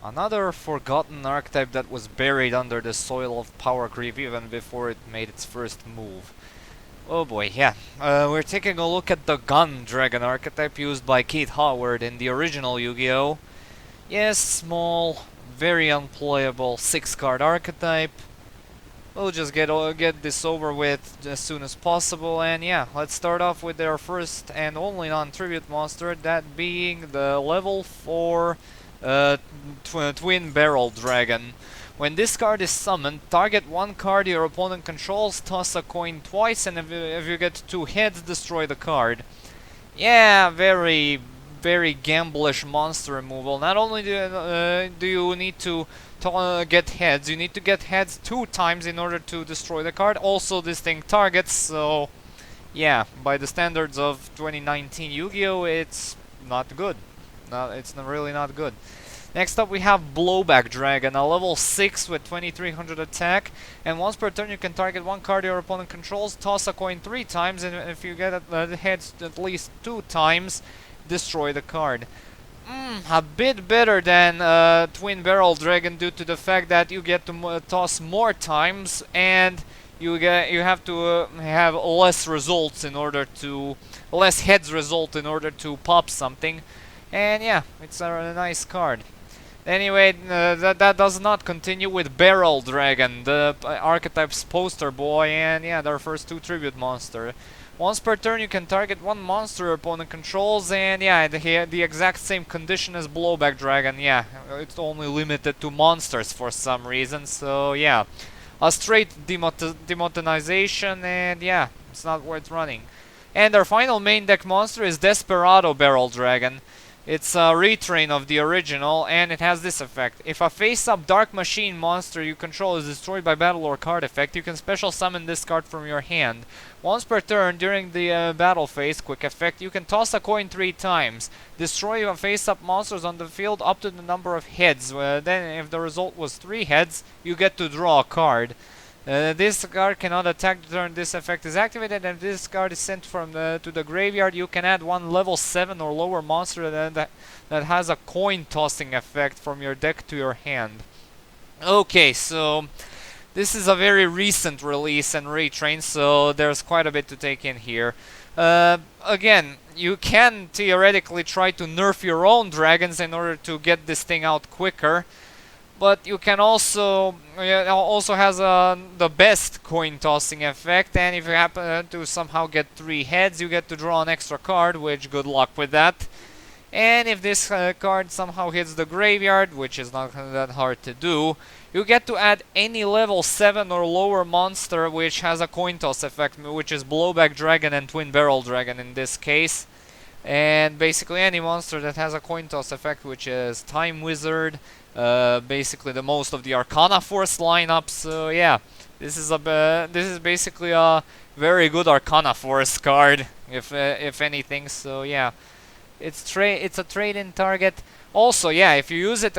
Another forgotten archetype that was buried under the soil of Power Creep even before it made its first move. Oh boy, yeah. We're taking a look at the Gun Dragon archetype used by Keith Howard in the original Yu-Gi-Oh! Yes, small, very unplayable 6-card archetype. We'll just get this over with as soon as possible, and yeah, let's start off with their first and only non-tribute monster, that being the level 4 Twin Barrel Dragon. When this card is summoned, target one card your opponent controls, toss a coin twice, and if you get 2 heads, destroy the card. Yeah, very gamblish monster removal. Not only do you need to get heads, you need to get heads 2 times in order to destroy the card. Also, this thing targets, so yeah, by the standards of 2019 Yu-Gi-Oh, it's not good. It's really not good. Next up we have Blowback Dragon, a level 6 with 2300 attack, and once per turn you can target one card your opponent controls, toss a coin 3 times, and if you get heads at least 2 times, destroy the card. A bit better than Twin Barrel Dragon due to the fact that you get to toss more times, and you have to have less results in order to less heads result in order to pop something, and yeah, it's a nice card. Anyway, that does not continue with Barrel Dragon, the archetype's poster boy, and yeah, their first 2 tribute monster. Once per turn you can target one monster your opponent controls, and yeah, the exact same condition as Blowback Dragon. Yeah, it's only limited to monsters for some reason, so yeah. A straight demonetization, and yeah, it's not worth running. And our final main deck monster is Desperado Barrel Dragon. It's a retrain of the original, and it has this effect. If a face-up Dark Machine monster you control is destroyed by battle or card effect, you can special summon this card from your hand. Once per turn, during the battle phase, quick effect, you can toss a coin 3 times. Destroy face-up monsters on the field up to the number of heads. Then, if the result was 3 heads, you get to draw a card. This card cannot attack the turn this effect is activated, and if this card is sent to the graveyard, you can add one level 7 or lower monster that has a coin tossing effect from your deck to your hand. Okay, so this is a very recent release and retrain, so there's quite a bit to take in here. Again, you can theoretically try to nerf your own dragons in order to get this thing out quicker. But you can also has the best coin tossing effect, and if you happen to somehow get 3 heads, you get to draw an extra card, which good luck with that. And if this card somehow hits the graveyard, which is not that hard to do, you get to add any level 7 or lower monster which has a coin toss effect, which is Blowback Dragon and Twin Barrel Dragon in this case. And basically any monster that has a coin toss effect, which is Time Wizard, basically the most of the Arcana Force lineup. So yeah, this is basically a very good Arcana Force card, if anything. So yeah, it's a trade-in target. Also, yeah, if you use it,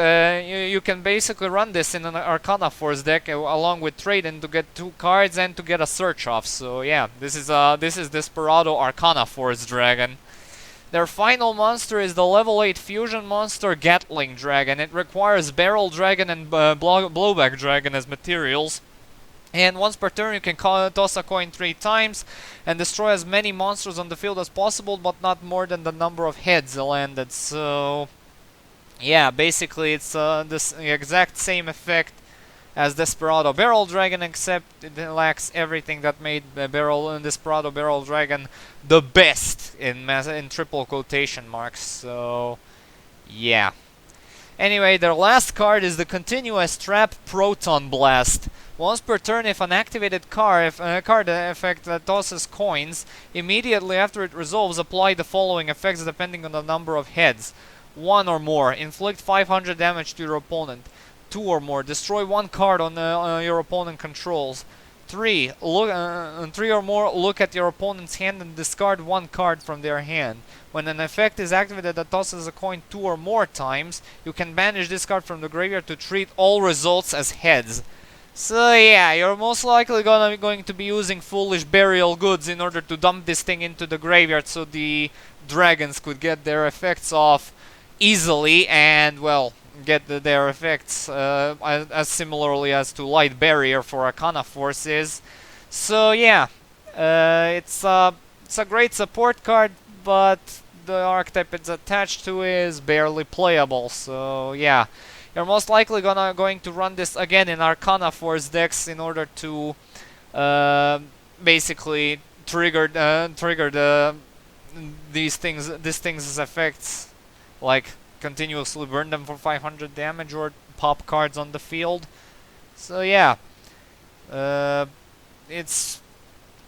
you can basically run this in an Arcana Force deck along with trade-in to get 2 cards and to get a search off. So yeah, this is Desperado Arcana Force Dragon. Their final monster is the level 8 fusion monster Gatling Dragon. It requires Barrel Dragon and Blowback Dragon as materials. And once per turn you can toss a coin 3 times and destroy as many monsters on the field as possible, but not more than the number of heads landed. So yeah, basically it's this exact same effect as Desperado Barrel Dragon, except it lacks everything that made Desperado Barrel Dragon the best in triple quotation marks. So yeah. Anyway, their last card is the Continuous Trap Proton Blast. Once per turn, if an activated card effect that tosses coins, immediately after it resolves, apply the following effects depending on the number of heads. 1 or more, inflict 500 damage to your opponent. 2 or more, destroy 1 card on your opponent controls. 3 or more, look at your opponent's hand and discard 1 card from their hand. When an effect is activated that tosses a coin 2 or more times, you can banish this card from the graveyard to treat all results as heads. So yeah, you're most likely going to be using Foolish Burial Goods in order to dump this thing into the graveyard so the dragons could get their effects off easily, and well, get their effects as similarly as to Light Barrier for Arcana Forces. So yeah, it's a great support card, but the archetype it's attached to is barely playable. So yeah, you're most likely going to run this again in Arcana Force decks in order to basically trigger these things' effects, like continuously burn them for 500 damage or pop cards on the field. So yeah, uh, it's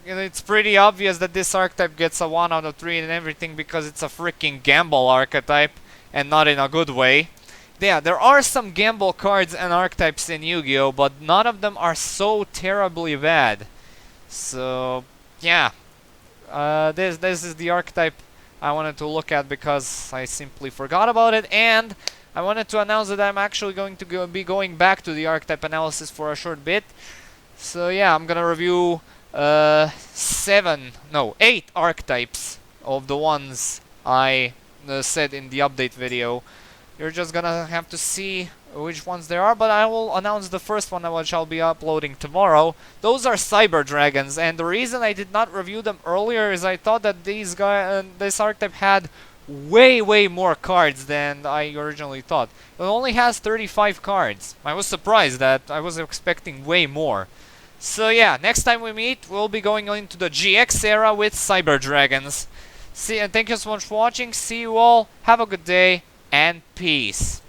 it's pretty obvious that this archetype gets a 1 out of 3 and everything because it's a freaking gamble archetype, and not in a good way. Yeah, there are some gamble cards and archetypes in Yu-Gi-Oh, but none of them are so terribly bad. So yeah, this is the archetype I wanted to look at because I simply forgot about it, and I wanted to announce that I'm actually going to be going back to the archetype analysis for a short bit. So yeah, I'm gonna review 8 archetypes of the ones I said in the update video. You're just gonna have to see which ones there are, but I will announce the first one which I'll be uploading tomorrow. Those are Cyber Dragons, and the reason I did not review them earlier is I thought that this archetype had way more cards than I originally thought. It only has 35 cards. I was surprised that I was expecting way more. So yeah, next time we meet, we'll be going into the GX era with Cyber Dragons. See, and thank you so much for watching. See you all. Have a good day, and peace.